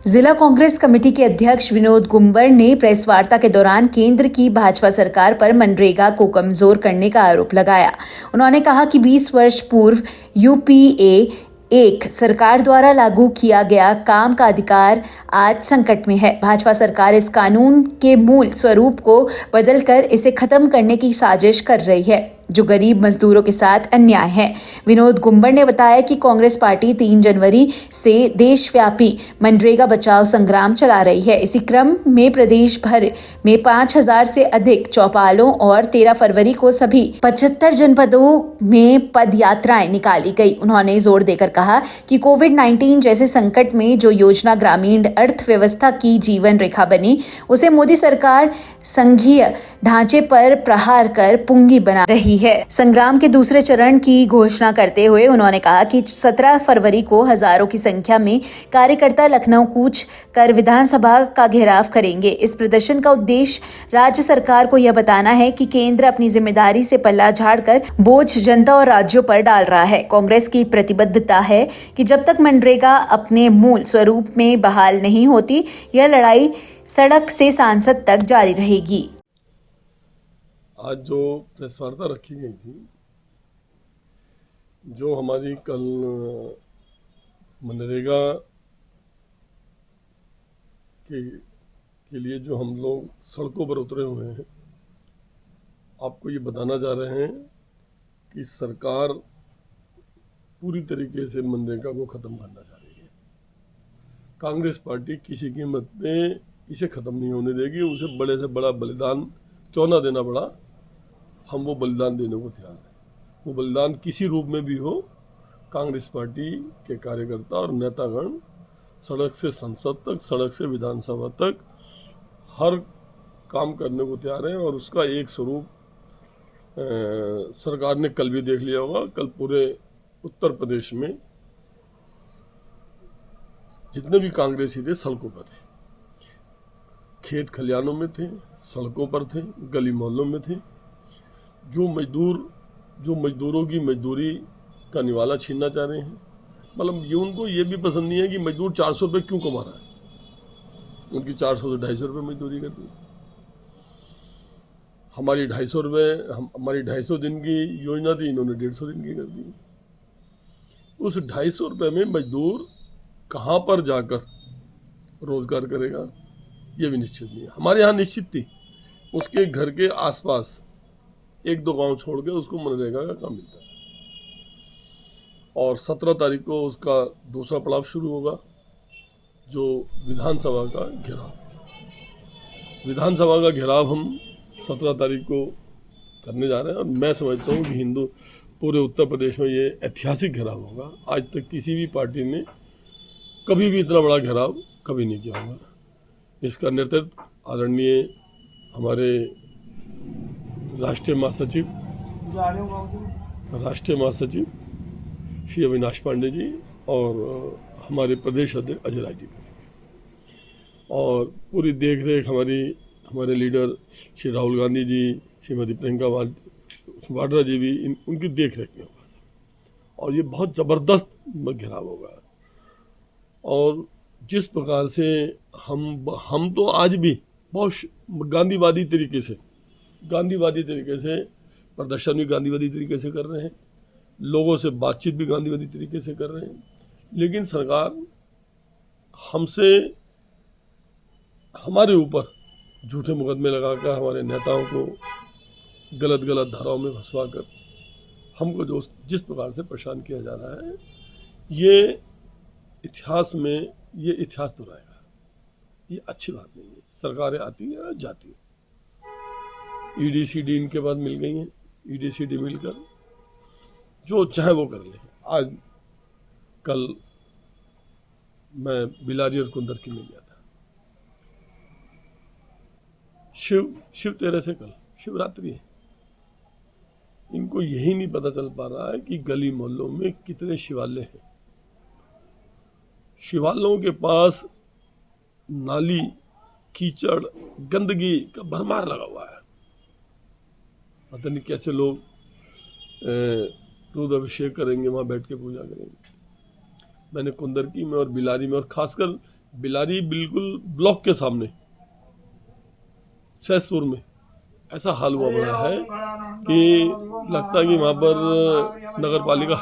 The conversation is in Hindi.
जिला कांग्रेस कमेटी के अध्यक्ष विनोद गुंबर ने प्रेस वार्ता के दौरान केंद्र की भाजपा सरकार पर मनरेगा को कमजोर करने का आरोप लगाया। उन्होंने कहा कि 20 वर्ष पूर्व यूपीए एक सरकार द्वारा लागू किया गया काम का अधिकार आज संकट में है। भाजपा सरकार इस कानून के मूल स्वरूप को बदलकर इसे खत्म करने की साजिश कर रही है, जो गरीब मजदूरों के साथ अन्याय है। विनोद गुंबर ने बताया कि कांग्रेस पार्टी 3 जनवरी से देशव्यापी मनरेगा बचाओ संग्राम चला रही है। इसी क्रम में प्रदेश भर में 5,000 से अधिक चौपालों और 13 फरवरी को सभी 75 जनपदों में पद यात्राएं निकाली गई। उन्होंने जोर देकर कहा कि कोविड-19 जैसे संकट में जो योजना ग्रामीण अर्थव्यवस्था की जीवन रेखा बनी, उसे मोदी सरकार संघीय ढांचे पर प्रहार कर पूंजी बना रही है। संग्राम के दूसरे चरण की घोषणा करते हुए उन्होंने कहा कि 17 फरवरी को हजारों की संख्या में कार्यकर्ता लखनऊ कूच कर विधानसभा का घेराव करेंगे। इस प्रदर्शन का उद्देश्य राज्य सरकार को यह बताना है कि केंद्र अपनी जिम्मेदारी से पल्ला झाड़कर बोझ जनता और राज्यों पर डाल रहा है। कांग्रेस की प्रतिबद्धता है कि जब तक मनरेगा अपने मूल स्वरूप में बहाल नहीं होती, यह लड़ाई सड़क से सांसद तक जारी रहेगी। आज जो प्रेस वार्ता रखी गई थी, जो हमारी कल मनरेगा के लिए जो हम लोग सड़कों पर उतरे हुए हैं, आपको ये बताना चाह रहे हैं कि सरकार पूरी तरीके से मनरेगा को ख़त्म करना चाह रही है। कांग्रेस पार्टी किसी कीमत पे इसे ख़त्म नहीं होने देगी। उसे बड़े से बड़ा बलिदान क्यों ना देना पड़ा, हम वो बलिदान देने को तैयार हैं। वो बलिदान किसी रूप में भी हो, कांग्रेस पार्टी के कार्यकर्ता और नेतागण सड़क से संसद तक, सड़क से विधानसभा तक हर काम करने को तैयार हैं। और उसका एक स्वरूप सरकार ने कल भी देख लिया होगा। कल पूरे उत्तर प्रदेश में जितने भी कांग्रेसी थे सड़कों पर थे, खेत खलिहानों में थे, सड़कों पर थे, गली मोहल्लों में थे। जो मजदूरों की मजदूरी का निवाला छीनना चाह रहे हैं। मतलब ये उनको ये भी पसंद नहीं है कि मजदूर 400 रुपये क्यों कमा रहा है। उनकी 400 से 250 रुपये मजदूरी करती है। हमारी 250 दिन की योजना थी, इन्होंने 150 दिन की कर दी। उस 250 रुपये में मजदूर कहाँ पर जाकर रोजगार करेगा, ये भी निश्चित नहीं है। हमारे यहाँ निश्चित थी, उसके घर के आसपास 1-2 गांव छोड़ के उसको मनरेगा का काम मिलता है। और 17 तारीख को उसका दूसरा पड़ाव शुरू होगा, जो विधानसभा का घेराव। विधानसभा का घेराव हम 17 तारीख को करने जा रहे हैं। और मैं समझता हूँ कि पूरे उत्तर प्रदेश में ये ऐतिहासिक घेराव होगा। आज तक किसी भी पार्टी ने कभी भी इतना बड़ा घेराव कभी नहीं किया होगा। इसका नेतृत्व आदरणीय हमारे राष्ट्रीय महासचिव श्री अविनाश पांडे जी और हमारे प्रदेश अध्यक्ष अजय राय जी करेंगे। और पूरी देख रेख हमारे लीडर श्री राहुल गांधी जी, श्रीमती प्रियंका वाड्रा जी भी उनकी देख रेख में होगा। और ये बहुत ज़बरदस्त घेराव होगा। और जिस प्रकार से हम तो आज भी बहुत गांधीवादी तरीके से प्रदर्शन भी गांधीवादी तरीके से कर रहे हैं, लोगों से बातचीत भी गांधीवादी तरीके से कर रहे हैं। लेकिन सरकार हमसे हमारे ऊपर झूठे मुकदमे लगाकर हमारे नेताओं को गलत धाराओं में फंसवा कर हमको जिस प्रकार से परेशान किया जा रहा है, ये इतिहास दोहराएगा। ये अच्छी बात नहीं है। सरकारें आती है जाती है। ईडी-सीडी इनके बाद मिल गई हैं। ईडी-सीडी मिलकर जो चाहे वो कर ले। आज कल मैं बिलारी और कुंदर की में गया था। शिव तेरह से कल शिवरात्रि है। इनको यही नहीं पता चल पा रहा है कि गली मोहल्लों में कितने शिवालय हैं। शिवालयों के पास नाली, कीचड़, गंदगी का भरमार लगा हुआ है। पता नहीं कैसे लोग दूध अभिषेक करेंगे, वहाँ बैठ के पूजा करेंगे। मैंने कुंदरकी में और बिलारी में और खासकर बिलारी बिल्कुल ब्लॉक के सामने सहसपुर में ऐसा हाल हुआ पड़ा है कि लगता है कि वहाँ पर नगर पालिका